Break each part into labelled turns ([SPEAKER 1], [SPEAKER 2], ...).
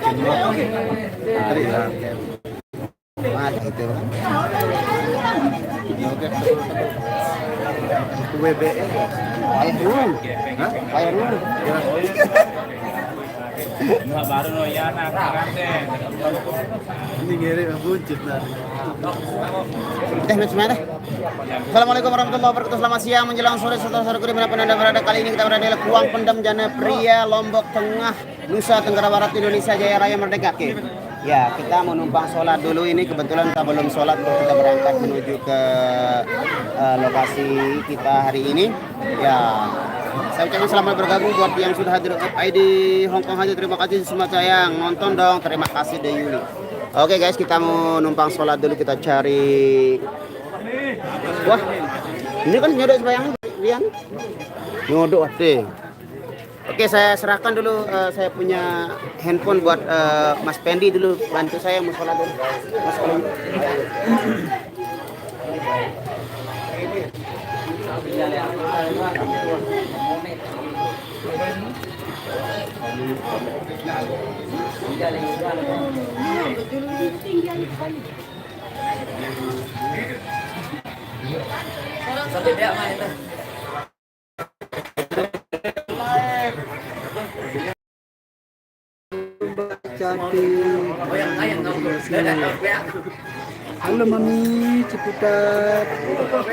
[SPEAKER 1] Ada itu. WBE. Ayah dulu. Hah? Ayah dulu.
[SPEAKER 2] Nggak baru no ya nak kanten.
[SPEAKER 1] Ini ngiri buncit lah. Bismillah. Assalamualaikum warahmatullahi wabarakatuh. Selamat siang menjelang sore saudara-saudaraku dimanapun Anda berada. Kali ini kita berada di Kuang Pendem Jana Pria, Lombok Tengah, Nusa Tenggara Barat, Indonesia Jaya Raya Merdeka. Oke. Ya, kita mau numpang sholat dulu. Ini kebetulan kita belum sholat, kita berangkat menuju ke lokasi kita hari ini. Ya, saya ucapkan selamat bergabung buat yang sudah hadir ID Hong Kong Haji. Terima kasih semua sayang. Nonton dong. Terima kasih deh Yuli. Oke guys, kita mau numpang sholat dulu. Kita cari. Wah, ini kan nyodok sembahyang Rian. Nyodok deh. Oke, saya serahkan dulu saya punya handphone buat Mas Pendi dulu, bantu saya mau sholat dulu. Mas Pendi.
[SPEAKER 3] Sampai dia mana itu?
[SPEAKER 1] Cantik. Halo Mami Ciputat.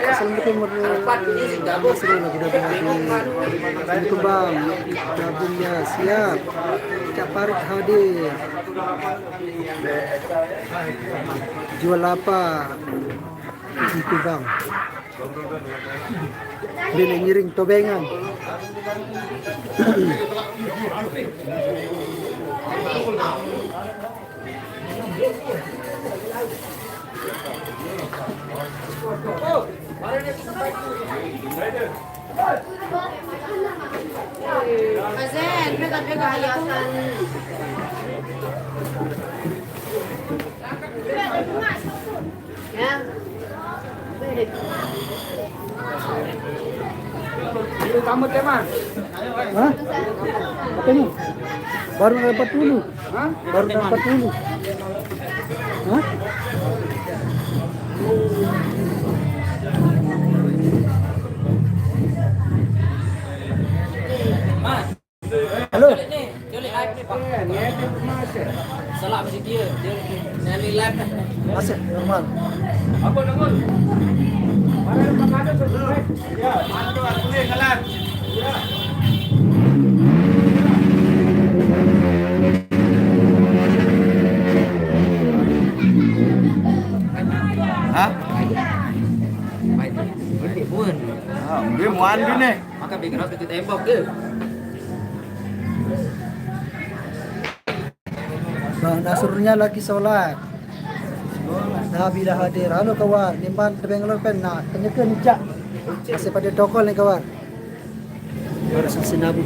[SPEAKER 1] Assalamualaikum warahmatullahi wabarakatuh. Bang, gabungnya siap. Cak Parit hadir. Jual apa? Itu bang. Dia ngiring tobengan.
[SPEAKER 4] Azen, pega hiasan. Ya.
[SPEAKER 1] Itu tamat ya, Man? Hah? Katanya? Baru dapat dulu. Hah? Baru dapat dulu. Hah? Halo.
[SPEAKER 3] Salah mesti dia nyari live.
[SPEAKER 1] Masih normal.
[SPEAKER 2] Apa nama? Mana tempat ada terus? Ya, mantu aku ni kalah. Ya.
[SPEAKER 1] Hah?
[SPEAKER 3] Baik pun.
[SPEAKER 1] Dia mau andi nih.
[SPEAKER 3] Maka bikin harus kita tembok dia.
[SPEAKER 1] Bang Nasrulnya lagi sholat. Nah, bila hadir. Halo kawan, nimban Bangalore pen nak kenyakan cak. Masih pada tokol nih kawan. Baru selesai nabu.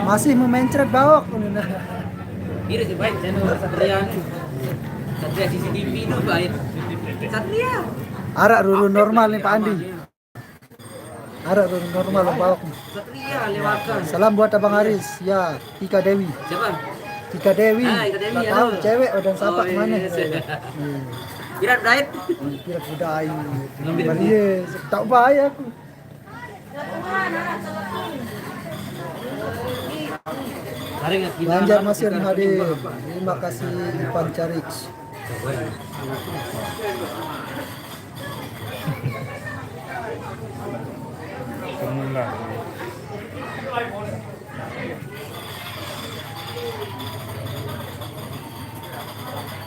[SPEAKER 1] Masih memencret bawok.
[SPEAKER 3] Ini sih baik channel Satria nih. Satria CCTV itu baik. Satria.
[SPEAKER 1] Arak dulu normal nih Pak Andi. Arak dulu normal bawok.
[SPEAKER 3] Satria lewatkan.
[SPEAKER 1] Salam buat Abang Haris. Ya, Tika Dewi.
[SPEAKER 3] Siapa?
[SPEAKER 1] Tika Dewi.
[SPEAKER 3] Ika Dewi,
[SPEAKER 1] Tak
[SPEAKER 3] halo.
[SPEAKER 1] tahu cewek dan siapa mana.
[SPEAKER 3] Kira diet.
[SPEAKER 1] Kira budaya. Iya, tak bahaya aku. Banjar masih hadir. Terima kasih Ipan Carik.
[SPEAKER 2] Semula.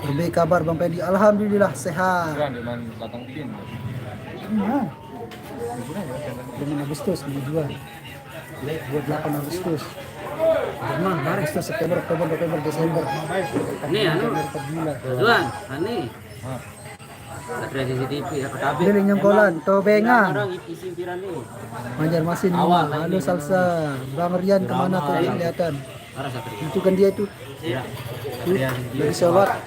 [SPEAKER 1] Lebih kabar Bang Pedi. Alhamdulillah sehat.
[SPEAKER 2] Kan dengan batang pin.
[SPEAKER 1] Nah. Dengan Agustus dijual. Buat 8 Agustus. Mana? Agustus, September, Oktober, November, Desember.
[SPEAKER 3] Nih anu.
[SPEAKER 1] Bulan.
[SPEAKER 3] Tuan, ani. Satria CCTV apa kabeh.
[SPEAKER 1] Keliling Nyongkolan, Tobenga.
[SPEAKER 3] Orang isi pikiran nih.
[SPEAKER 1] Banjarmasin. Halo Salsa. Bang Rian kemana tuh kelihatan?
[SPEAKER 3] Arah Satria.
[SPEAKER 1] Itu kan dia itu.
[SPEAKER 3] Iya.
[SPEAKER 1] Dari sholat.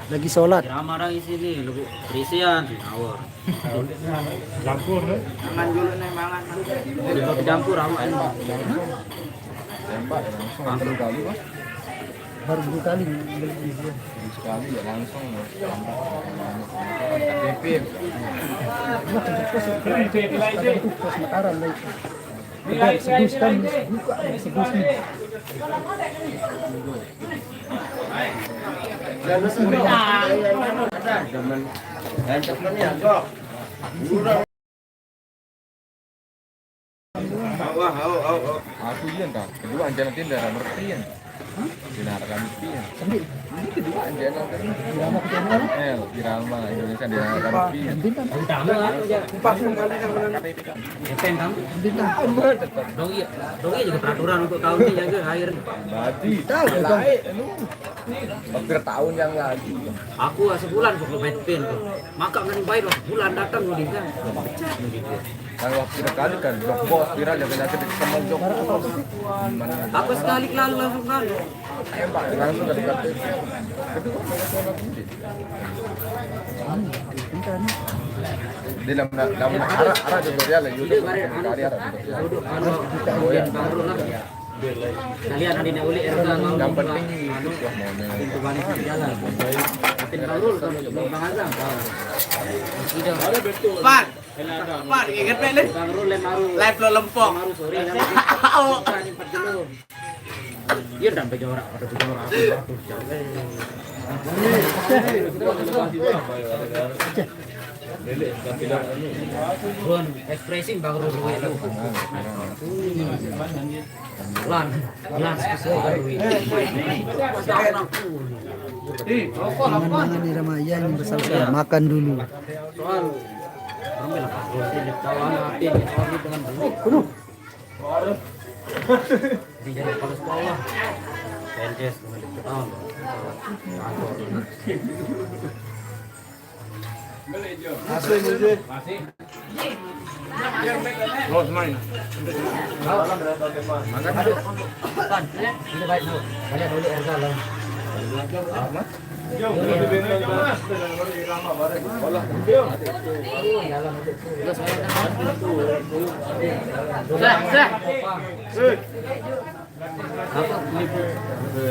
[SPEAKER 5] Lagi sholat.
[SPEAKER 3] Drama orang isi nih, lebih berisian, awor.
[SPEAKER 2] Campur nih.
[SPEAKER 3] Mangan dulu nih, mangan. Campur awak ini.
[SPEAKER 6] Tembak ya langsung baru kali Mas.
[SPEAKER 5] Baru 2 kali.
[SPEAKER 6] Sekali ya langsung DP.
[SPEAKER 5] Pos Mataram lah itu. Udah sedus kan buka sedus nih.
[SPEAKER 6] Aku iya entah. Kedua anjana tindak mertiin. Dinarakan pian.
[SPEAKER 5] Sambil
[SPEAKER 6] Ini kedua anjana kan.
[SPEAKER 5] drama ketemuan.
[SPEAKER 6] Irama Indonesia dinarakan pian.
[SPEAKER 3] Tamu aku ya. Depen kamu. Dong iya juga peraturan untuk tahun ini jaga air.
[SPEAKER 6] Berarti tahu lain. Hampir tahun yang lagi.
[SPEAKER 3] Aku sebulan kok main pen. Maka main baik lah sebulan datang udah kan.
[SPEAKER 6] Kan waktu kali kan blok bos viral yang penyakit sama jok. Gimana?
[SPEAKER 3] Apa sekali lalu langsung kali.
[SPEAKER 6] Tembak langsung dari KTP. Kedua Malaysia ini. Di dalam arah tutorial ya YouTube. Dari arah tutorial.
[SPEAKER 3] Baru lah. Kalian ada di uli RK mau
[SPEAKER 6] Yang penting itu wah mau
[SPEAKER 3] pintu balik di jalan. Makin baru kalau Bang Azam. Tidak.
[SPEAKER 1] Pak. Pak, ingat Pak.
[SPEAKER 3] Bang Rul baru.
[SPEAKER 1] Live lo lempong.
[SPEAKER 3] Baru sore. Nyimpat dulu. Iya dan pejorak, ada pejorak aku. Bukan expressing Bang Rul itu. Lan
[SPEAKER 5] Mangan di Ramaya yang bersama makan dulu.
[SPEAKER 3] soal ambil apa ini kawan api soal dengan dulu di jadi kepala sekolah PNS dengan tahun
[SPEAKER 2] Los main.
[SPEAKER 3] kan ini baik bu banyak dulu Erza lah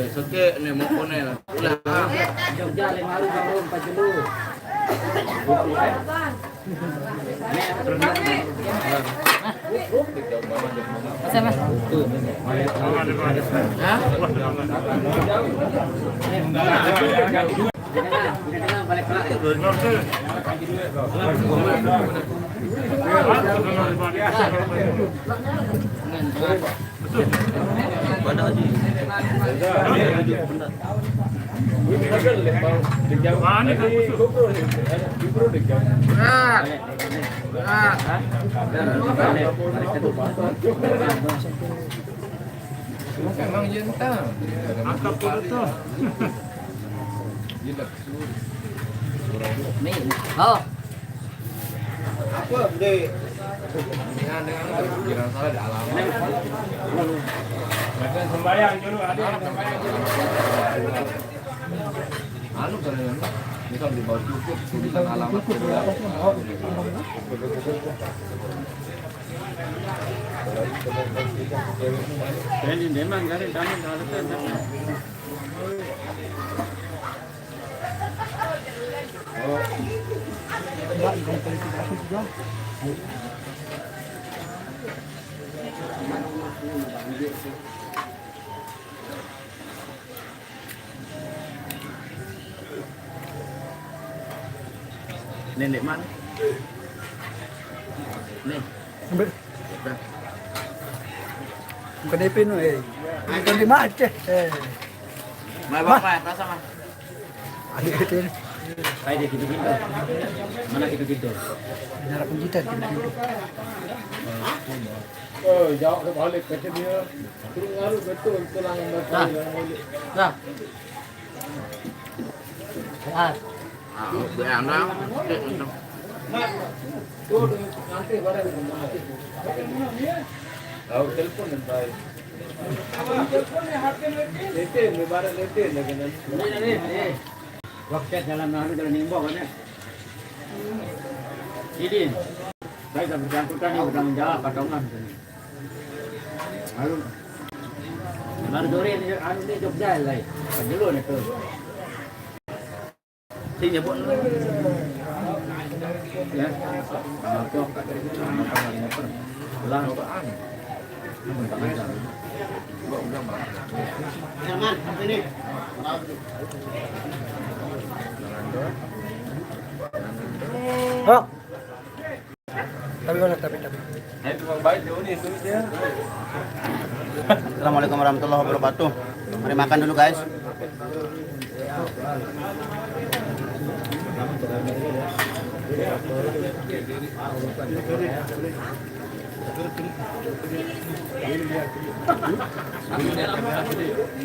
[SPEAKER 6] Seke nih mau kone lah.
[SPEAKER 3] Jogja lima hari baru 4 dulu
[SPEAKER 6] Emang jenta.
[SPEAKER 2] Angkat dulu tuh.
[SPEAKER 3] oh
[SPEAKER 1] Apa deh?
[SPEAKER 6] Kira salah di alam.
[SPEAKER 2] Ada sembayang dulu ada sembayang dulu.
[SPEAKER 6] Anu kan misal di bawah cukup tulisan alamat
[SPEAKER 2] Ini memang garis kami harusnya.
[SPEAKER 6] nenek mana?
[SPEAKER 3] nih
[SPEAKER 5] Bukan DP no Bukan di Aceh.
[SPEAKER 3] Mai bapak rasa mah
[SPEAKER 5] Adik itu
[SPEAKER 3] kayak dia gitu-gitu mana gitu-gitu
[SPEAKER 5] darah penjitan gitu.
[SPEAKER 2] Oh, jauh ke balik ke dia. Terus ngaruh betul tulang yang betul.
[SPEAKER 3] nah sehat
[SPEAKER 2] Tahu telepon dan baik. Teleponnya HP lete, lebaran lete lagi nanti. Waktu jalan mana jalan nimbok kan ya. Ini saya sudah bersangkutan yang bertanggung jawab patungan. Baru dore ni anu ni Jogja lai. Dulu ni tu. Sing nyebut ya. Apa Lah
[SPEAKER 1] Jangan, ini.
[SPEAKER 5] Oh. Tapi.
[SPEAKER 6] Itu memang baik ni itu dia.
[SPEAKER 1] Assalamualaikum warahmatullahi wabarakatuh. Mari makan dulu guys.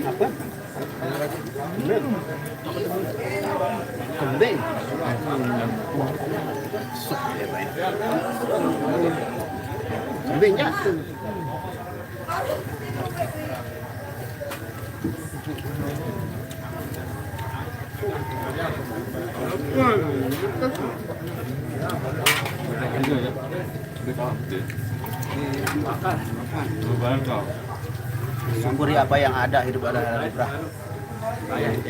[SPEAKER 1] Apa? Kembing. Kembing jatuh. Syukuri apa yang ada, hidup adalah librah.
[SPEAKER 6] Apa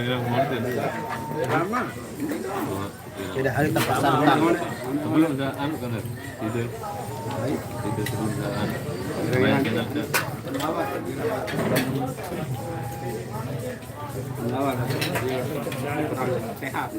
[SPEAKER 6] yang modern?
[SPEAKER 1] Tidak hari tempat santang.
[SPEAKER 6] Sebelum dah anu kan tidur sebelum dah anu main kan ada
[SPEAKER 2] sehat.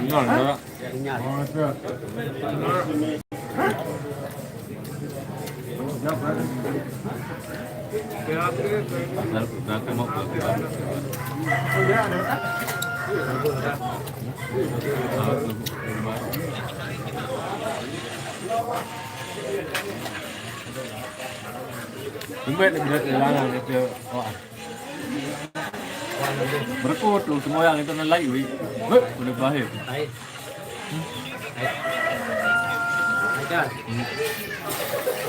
[SPEAKER 6] tinggal dah. Dah kemau. Tumben dia larang dia berkut lu semua yang itu nilai wi. Boleh bahaya.
[SPEAKER 3] Baik. Ajar.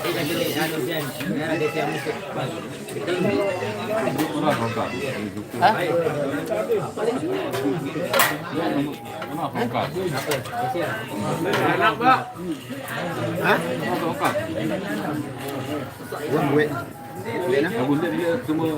[SPEAKER 3] Ini jadi anu jen, merah dia yang musik.
[SPEAKER 6] Orang rongkak.
[SPEAKER 3] Baik.
[SPEAKER 6] Kenapa rongkak?
[SPEAKER 2] Enak, Pak.
[SPEAKER 1] Hah?
[SPEAKER 6] Kenapa rongkak?
[SPEAKER 1] Gua gue. Gue nah.
[SPEAKER 6] Abang dia semua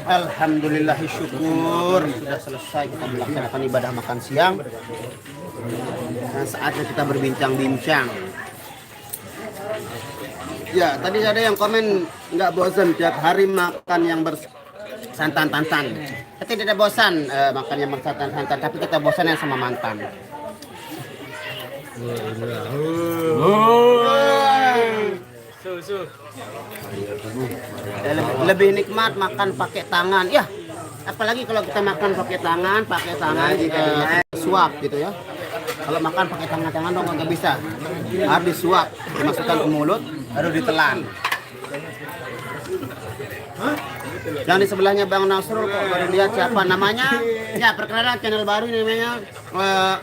[SPEAKER 1] Alhamdulillah syukur sudah selesai kita melaksanakan ibadah makan siang. Dan saatnya kita berbincang-bincang. Ya, tadi ada yang komen nggak bosan tiap hari makan yang bersantan-santan. Kita tidak bosan makan yang bersantan-santan, tapi kita bosan yang sama mantan. Lebih nikmat makan pakai tangan. Ya, apalagi kalau kita makan pakai tangan suap gitu ya. Kalau makan pakai tangan dong nggak bisa. Harus disuap, dimasukkan ke mulut, baru ditelan. Yang di sebelahnya Bang Nasrul kok baru lihat siapa namanya? Ya, perkenalkan channel baru ini namanya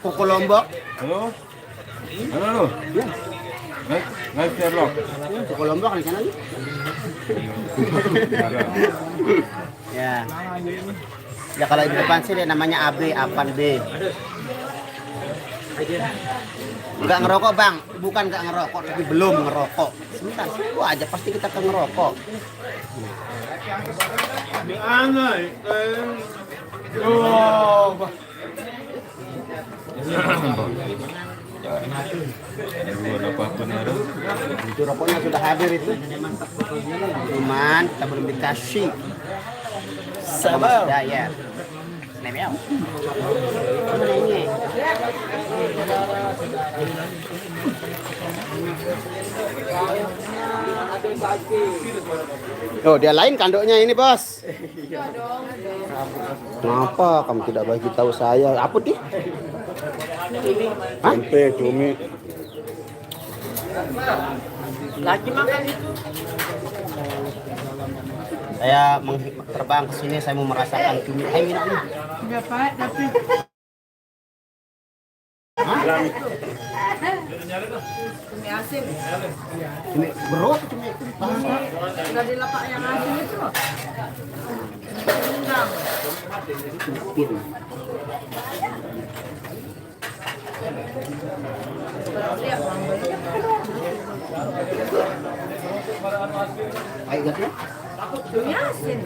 [SPEAKER 1] Koko Lombok.
[SPEAKER 6] Halo. Halo. Ya. Ngay Sherlock.
[SPEAKER 1] Suku Lombok di sana nih. Ya. Ya kalau di depan sih dia namanya AB, Apan B. Enggak ngerokok bang, bukan enggak ngerokok, tapi belum ngerokok. Sebentar, tunggu aja pasti kita akan ngerokok.
[SPEAKER 2] Di anay. Oh.
[SPEAKER 1] Itu rokoknya sudah hadir itu. Cuman kita belum dikasih. Sabar. Ya. Nemel. Mana ini? Oh, dia lain kandoknya ini, Bos. Kenapa kamu tidak bagi tahu saya? Apa sih? Tempe, cumi. Lagi makan itu. Saya terbang ke sini, saya mau merasakan cumi. Ayo minum.
[SPEAKER 4] Udah Pak, tapi cumi asin.
[SPEAKER 1] Cumi berot, cumi itu.
[SPEAKER 4] Enggak di lapak yang asin itu.
[SPEAKER 1] Gitu. Ayo ganti.
[SPEAKER 4] Cumi asin.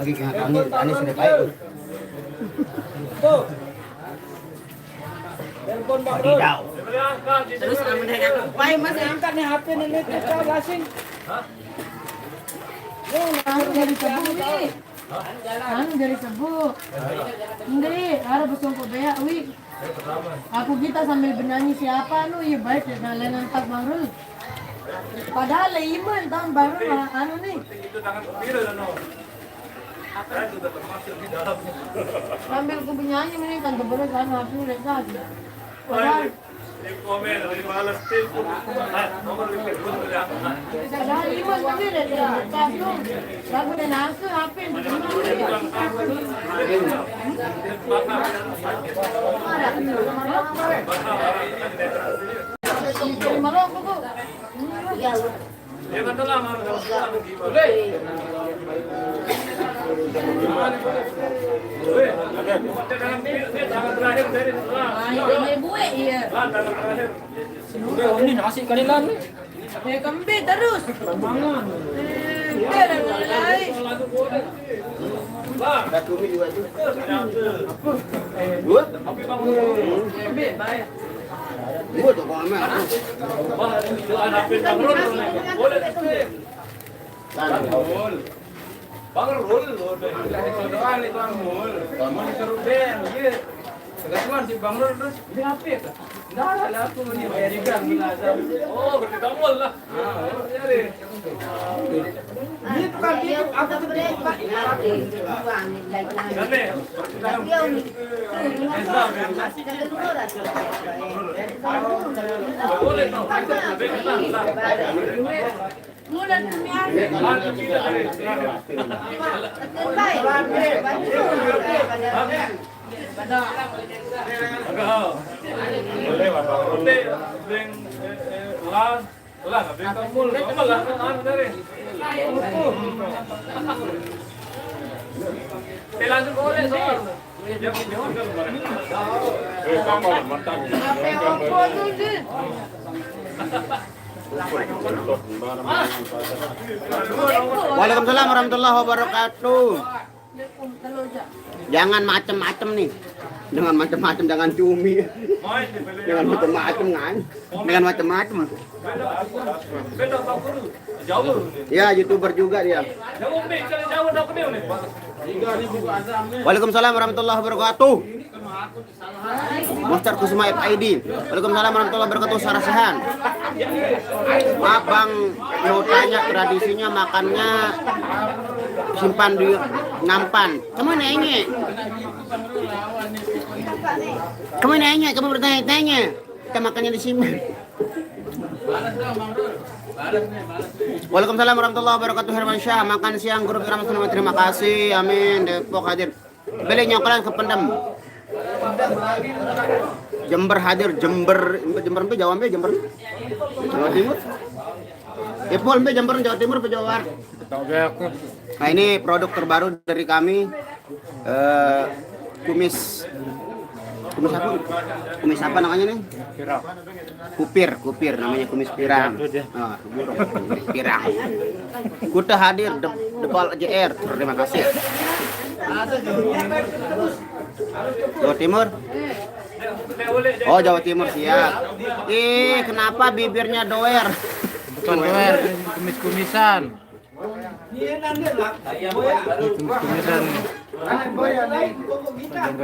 [SPEAKER 1] Lagi ini sudah baik. Wadidaw.
[SPEAKER 4] Terus kamu dengan kupai Mas ya.
[SPEAKER 5] Angkat nih HP nih lihat kau gasing.
[SPEAKER 4] Anu dari Cebu wi. Anu dari Cebu. Ndri, harus bersongkok beak wi. Aku kita sambil bernyanyi siapa anu ya baik dengan lenan tak Bangrul. Padahal iman tahun baru anu nih.
[SPEAKER 2] Itu tangan biru dan no. Saya sudah termasuk di dalamnya.
[SPEAKER 4] Sambil aku bernyanyi ini kan kebetulan kan aku lihat tadi. Padahal
[SPEAKER 2] Di komen, di balas tim. Nomor 5 ya.
[SPEAKER 4] padahal iman tadi lihat tas lu. Lagu dan aku HP yang malu aku kok.
[SPEAKER 2] Ya kan telah jangan terakhir dari
[SPEAKER 4] Ay, buwe iya.
[SPEAKER 5] Ini nasi kanilan nih.
[SPEAKER 4] Kembe terus. Mangan. Ada lain.
[SPEAKER 1] Ada cumi juga itu.
[SPEAKER 4] Kembe baik.
[SPEAKER 1] Buat kok amal.
[SPEAKER 4] Mulan kami
[SPEAKER 2] langsung boleh soal.
[SPEAKER 1] Waalaikumsalam warahmatullahi wabarakatuh. Jangan macem-macem nih. Dengan macem-macem jangan cumi. Dengan macem-macem kan. Dengan macem-macem.
[SPEAKER 2] Jauh.
[SPEAKER 1] Ya, YouTuber juga dia.
[SPEAKER 2] Jauh nih, jauh dapat nih.
[SPEAKER 1] Waalaikumsalam warahmatullahi wabarakatuh. Monster Kusuma FID. Waalaikumsalam warahmatullahi wabarakatuh. Sarasehan. Maaf Bang mau tanya tradisinya makannya simpan di nampan. Kamu nanya? Kamu nanya? Kamu bertanya-tanya? Kita makannya di sini. Waalaikumsalam warahmatullahi wabarakatuh. Herman Syah makan siang grup Ramadhan. Terima kasih. Amin. Depok hadir. Beli nyokolan ke Pendem. Jember hadir. Jember mpe Jawa mpe Jember. Jawa Timur. Ipol mpe Jember Jawa Timur pe Jawa Barat. Nah ini produk terbaru dari kami. Kumis apa? Kumis apa namanya nih? Kupir namanya kumis pirang. Nah, pirang. Kuta hadir Depal JR. Terima kasih. Jawa Timur. Oh Jawa Timur siap. Kenapa bibirnya doer?
[SPEAKER 3] Bukan doer, kumis-kumisan. Kumis-kumisan.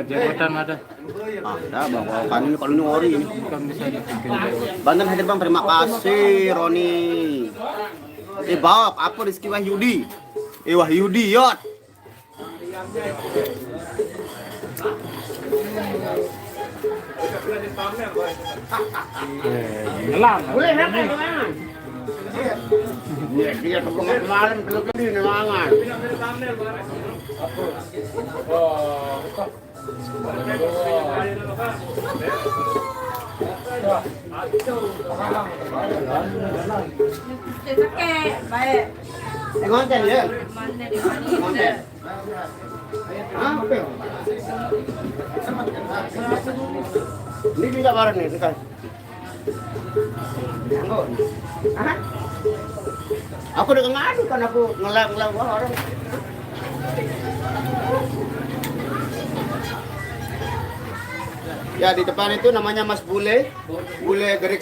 [SPEAKER 3] Jenggotan ada.
[SPEAKER 1] Ada bang, kalau ini ori ini.
[SPEAKER 3] Bukan bisa dibikin.
[SPEAKER 1] Banten hadir bang, terima kasih Roni. Bawak apa Rizky Wahyudi? Wahyudi yot.
[SPEAKER 3] Ngelang.
[SPEAKER 1] Boleh hebat bang. Dia kemarin kelebih nemangan.
[SPEAKER 4] Baik.
[SPEAKER 1] Ngonten ya.
[SPEAKER 4] Mana di mana?
[SPEAKER 1] Apa? Ini juga barang nih, kan? Aku udah ngadu kan aku ngelap orang. Ya di depan itu namanya Mas Bule gerik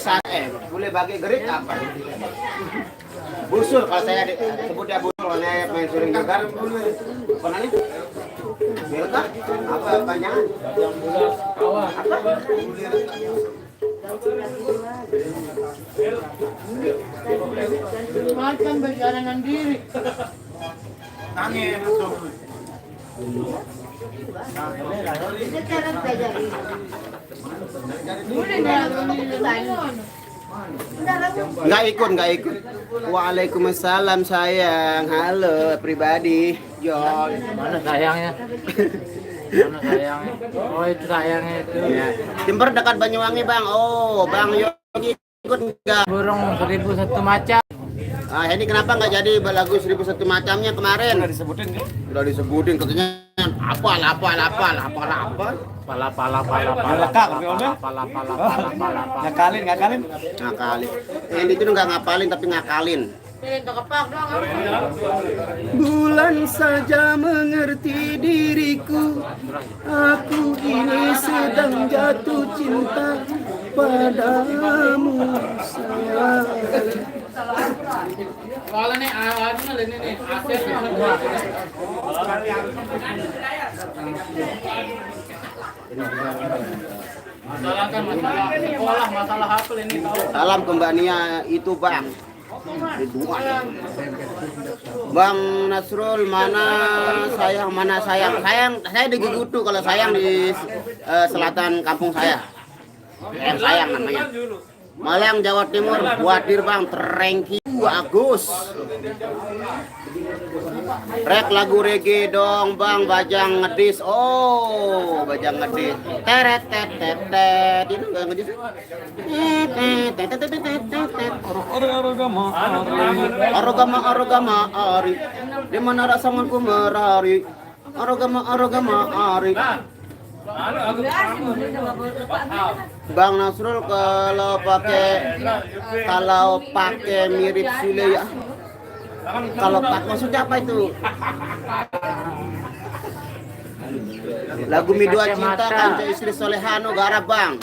[SPEAKER 1] bule bagi gerik apa? Busur kalau saya sebut dia busur, kalau saya main sering juga. Apa namanya? Belka? Apa panjangan? Apa?
[SPEAKER 4] Makan berjalan diri.
[SPEAKER 2] Angin masuk.
[SPEAKER 1] Nggak ikut. Waalaikumsalam sayang. Halo pribadi. Jon.
[SPEAKER 3] Mana sayangnya? Mana sayangnya? Oh itu sayangnya itu.
[SPEAKER 1] Ya. Jember dekat Banyuwangi bang. Oh bang Yogi ikut nggak?
[SPEAKER 3] Burung 1001 macam.
[SPEAKER 1] Ah ini kenapa nggak jadi lagu 1001 macamnya kemarin? Udah disebutin katanya pala.
[SPEAKER 2] Ngakalin.
[SPEAKER 1] Yang itu nggak ngapalin tapi ngakalin. Bulan saja mengerti diriku, aku ini sedang jatuh cinta padamu sayang.
[SPEAKER 3] Kalau nih, ini masalah kan masalah sekolah, masalah hafal ini tahu.
[SPEAKER 1] Salam ke Mbak Nia itu bang. Bang Nasrul mana sayang? Saya di Gegutu, kalau sayang di selatan kampung saya. Sayang namanya. Malang Jawa Timur, Buadir bang, Terengki Agus. Rek lagu reggae dong bang, Bajang Ngedis. Oh, Bajang Ngedis. Teret itu nggak ngedis. Arogama ari. Di mana rasanganku merari. Arogama ari. Bang Nasrul kalau pakai mirip Sule ya. Kalau maksudnya apa itu? Lagu Mi Dua Cinta kan istri Solehano garap bang.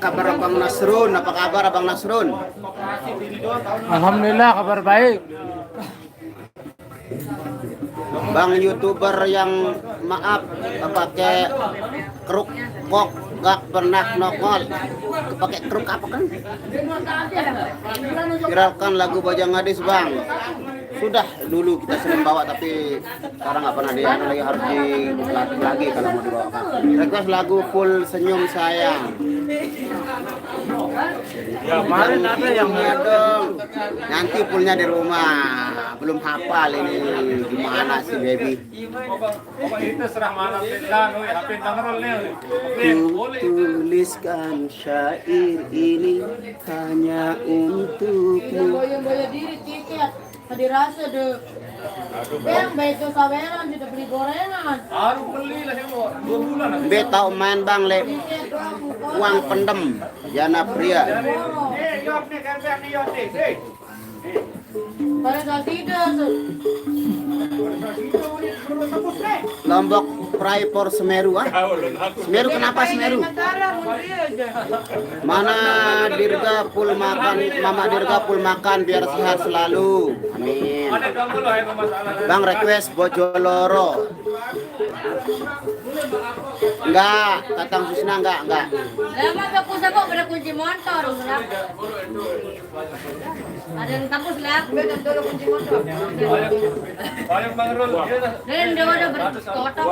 [SPEAKER 1] Kabar Abang Nasrun, apa kabar Abang Nasrun?
[SPEAKER 3] Alhamdulillah kabar baik.
[SPEAKER 1] Bang YouTuber yang maaf pakai keruk kok gak pernah nongol. Pakai kruk apa kan? Viralkan lagu Bajang Gadis bang. Sudah dulu kita sering bawa tapi sekarang nggak pernah dia lagi, harus dilatih lagi kalau mau dibawakan. Request lagu Full Senyum Sayang.
[SPEAKER 2] Ya, kemarin ada yang
[SPEAKER 1] dong. Nanti fullnya di rumah. Belum hafal ini gimana sih baby.
[SPEAKER 2] Pokoknya itu serah malam kan, HP tangerol nih.
[SPEAKER 1] Ku tuliskan syair ini hanya untukmu.
[SPEAKER 4] Boyo-boyo diri tiket. Tadi rasa deh. Yang beto saweran sudah beli gorengan.
[SPEAKER 2] Harus beli lah yang 2 bulan.
[SPEAKER 1] Be tahu main bang le
[SPEAKER 4] Tiket doang bukan.
[SPEAKER 1] uang pendem Jana Pria.
[SPEAKER 2] Yuk nih kan nih yuk nih.
[SPEAKER 4] Pada saat tidak.
[SPEAKER 1] Lombok Prai por Semeru ah. Semeru kenapa Semeru? Mana Dirga full makan, Mama Dirga full makan biar sehat selalu. Amin.
[SPEAKER 2] Ada kamu loh yang masalah.
[SPEAKER 1] Bang request Bojoloro. Enggak, Tatang Susna enggak.
[SPEAKER 4] Lama aku sama pada kunci motor. Ada yang tapus lah, betul dulu kunci motor.
[SPEAKER 2] Banyak bangerol.
[SPEAKER 4] Dan dia ada berkotak.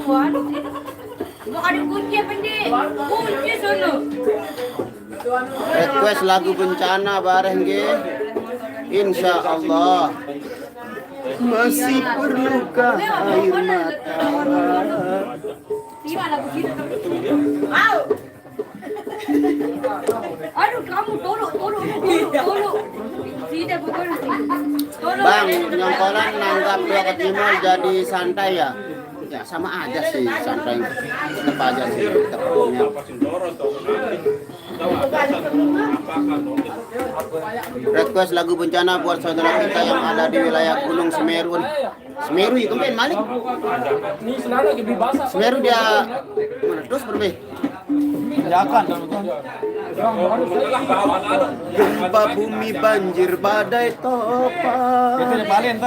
[SPEAKER 4] Waduh, mau ada kunci apa nih? Kunci sono.
[SPEAKER 1] Request lagu bencana bareng ge. Insya Allah. Masih perlukah air mata?
[SPEAKER 4] Gimana begitu? Au! Aduh, kamu tolong. Tidak betul.
[SPEAKER 1] Bang, nyongkolan nanggap dua ke timur jadi santai ya? Ya sama aja sih, santai. Tetap aja sih kita punya. Request lagu bencana buat saudara kita yang ada di wilayah Gunung Semeru. Semeru itu kan Malik. Semeru dia mana terus berbe? Gempa bumi, banjir, badai, topan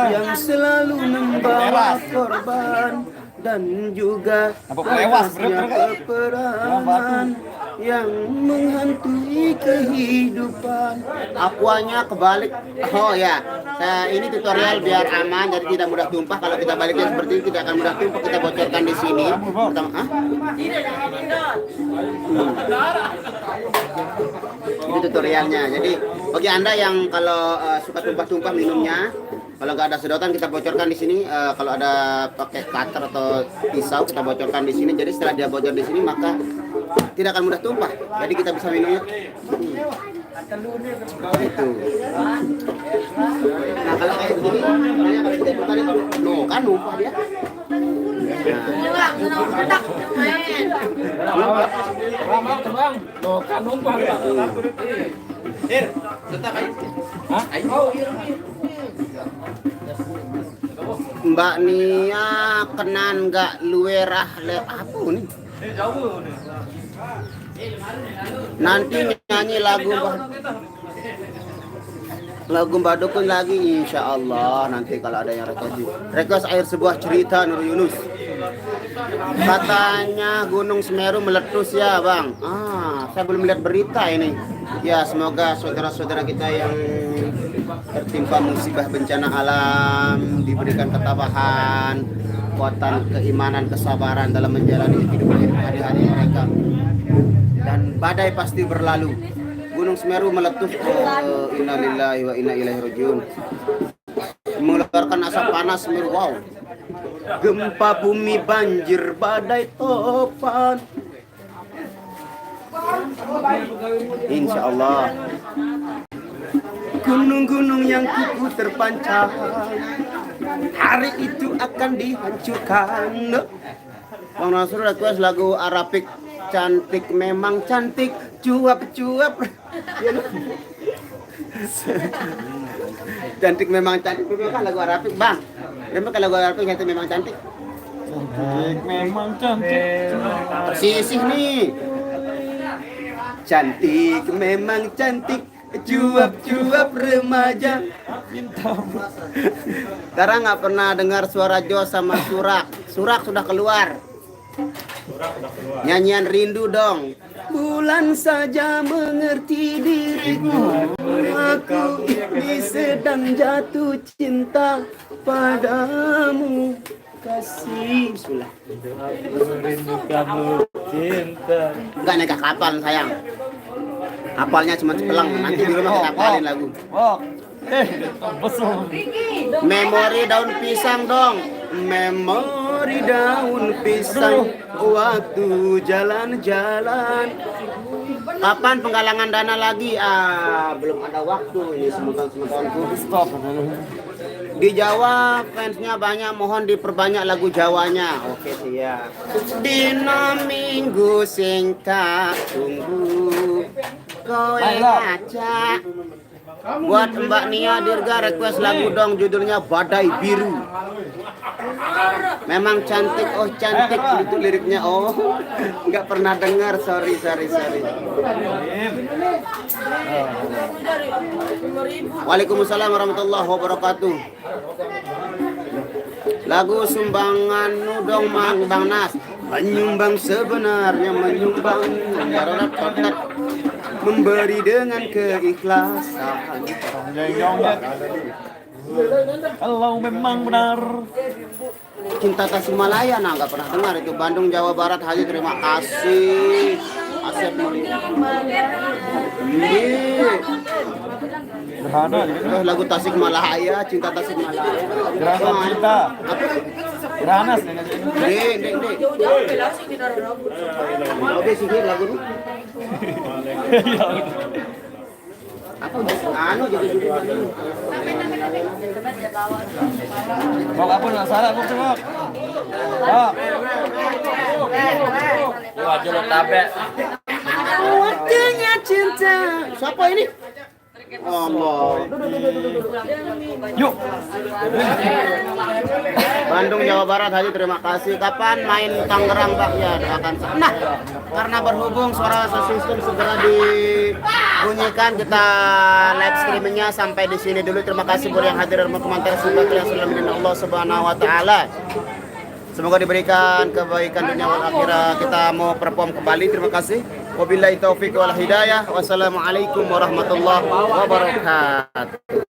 [SPEAKER 1] yang selalu membawa korban dan juga panasnya peperangan yang menghantui kehidupan. Akuanya kebalik. Oh ya, ini tutorial biar aman jadi tidak mudah tumpah. Kalau kita baliknya seperti ini tidak akan mudah tumpah. Kita bocorkan di sini. Pertama, ini tutorialnya. Jadi bagi anda yang kalau suka tumpah-tumpah minumnya, kalau nggak ada sedotan kita bocorkan di sini. Kalau ada pakai cutter atau pisau kita bocorkan di sini. Jadi setelah dia bocor di sini maka tidak akan mudah tumpah. Jadi kita bisa minumnya. Itu. Nah kalau kayak begini, kalau kita putar itu, no kan numpah dia. Mbak Nia kenan nggak luerah le apa nih? Nanti nyanyi lagu Mbak Dukun lagi insya Allah nanti kalau ada yang request air sebuah cerita Nur Yunus. Katanya Gunung Semeru meletus ya bang. Saya belum lihat berita ini. Ya semoga saudara-saudara kita yang tertimpa musibah bencana alam diberikan ketabahan, kekuatan, keimanan, kesabaran dalam menjalani kehidupan hari-hari mereka. Dan badai pasti berlalu. Gunung Semeru meletus. Innalillahi wa inna ilaihi rajiun. Mengeluarkan asap panas Semeru. Wow. Gempa bumi, banjir, badai, topan. Insya Allah. Gunung-gunung yang kuku terpancar hari itu akan dihancurkan. Bang Nasrul request lagu Arabik cantik memang cantik cuap-cuap. Cantik memang cantik itu kan lagu Arabik bang. Memang kalau lagu Arabik cantik memang cantik.
[SPEAKER 5] Cantik memang cantik.
[SPEAKER 1] Persisih nih. Cantik memang cantik cuap-cuap remaja. Sekarang nggak pernah dengar suara Jos sama Surak. Surak sudah keluar. Nyanyian rindu dong. Bulan saja mengerti diriku, aku ini sedang jatuh cinta padamu, kasih. Bismillah.
[SPEAKER 2] Rindu kamu cinta.
[SPEAKER 1] Enggak naik kapal sayang. Hafalnya cuma sepelang, nanti di rumah kita hafalin lagu.
[SPEAKER 2] Besok.
[SPEAKER 1] Memori daun pisang dong. Memori daun pisang, waktu jalan-jalan. Kapan penggalangan dana lagi? Belum ada waktu ini semoga-semoga stop. Di Jawa fansnya banyak, mohon diperbanyak lagu Jawanya. Oke siap. Dina minggu sing tak tunggu, kowe ngajak. Buat Mbak Nia Dirga request lagu dong, judulnya Badai Biru. Memang cantik, oh cantik itu liriknya. Oh, nggak pernah dengar, sorry. Waalaikumsalam warahmatullahi wabarakatuh. Lagu sumbangan dong Bang Nas. Menyumbang sebenarnya menyumbang, memberi dengan keikhlasan.
[SPEAKER 2] Kalau memang benar.
[SPEAKER 1] Cinta Tasikmalaya, nah nggak pernah dengar itu. Bandung Jawa Barat Haji, terima kasih. Asep
[SPEAKER 2] Gerhana.
[SPEAKER 1] lagu Tasikmalaya, cinta Tasikmalaya.
[SPEAKER 2] Gerhana cinta.
[SPEAKER 1] Apa?
[SPEAKER 2] Gerhana.
[SPEAKER 1] Dek. Oke sihir lagu ini. Apa jadi judul
[SPEAKER 2] Bok apa nggak salah bok cebok. Bok. Wajah lo tabe.
[SPEAKER 1] Waktunya cinta. Siapa ini? Allah.
[SPEAKER 2] Yuk.
[SPEAKER 1] Bandung Jawa Barat Haji, terima kasih. Kapan main Tangerang Pak? Ya akan. Nah, karena berhubung suara sistem segera dibunyikan, kita live streamingnya sampai di sini dulu. Terima kasih buat yang hadir dan berkomentar. Semoga kalian selalu menjadi Allah Subhanahu Wa Taala. Semoga diberikan kebaikan dunia wal akhirat. Kita mau perform kembali. Terima kasih. Wabillahi taufiq wal hidayah. Wassalamualaikum warahmatullahi wabarakatuh.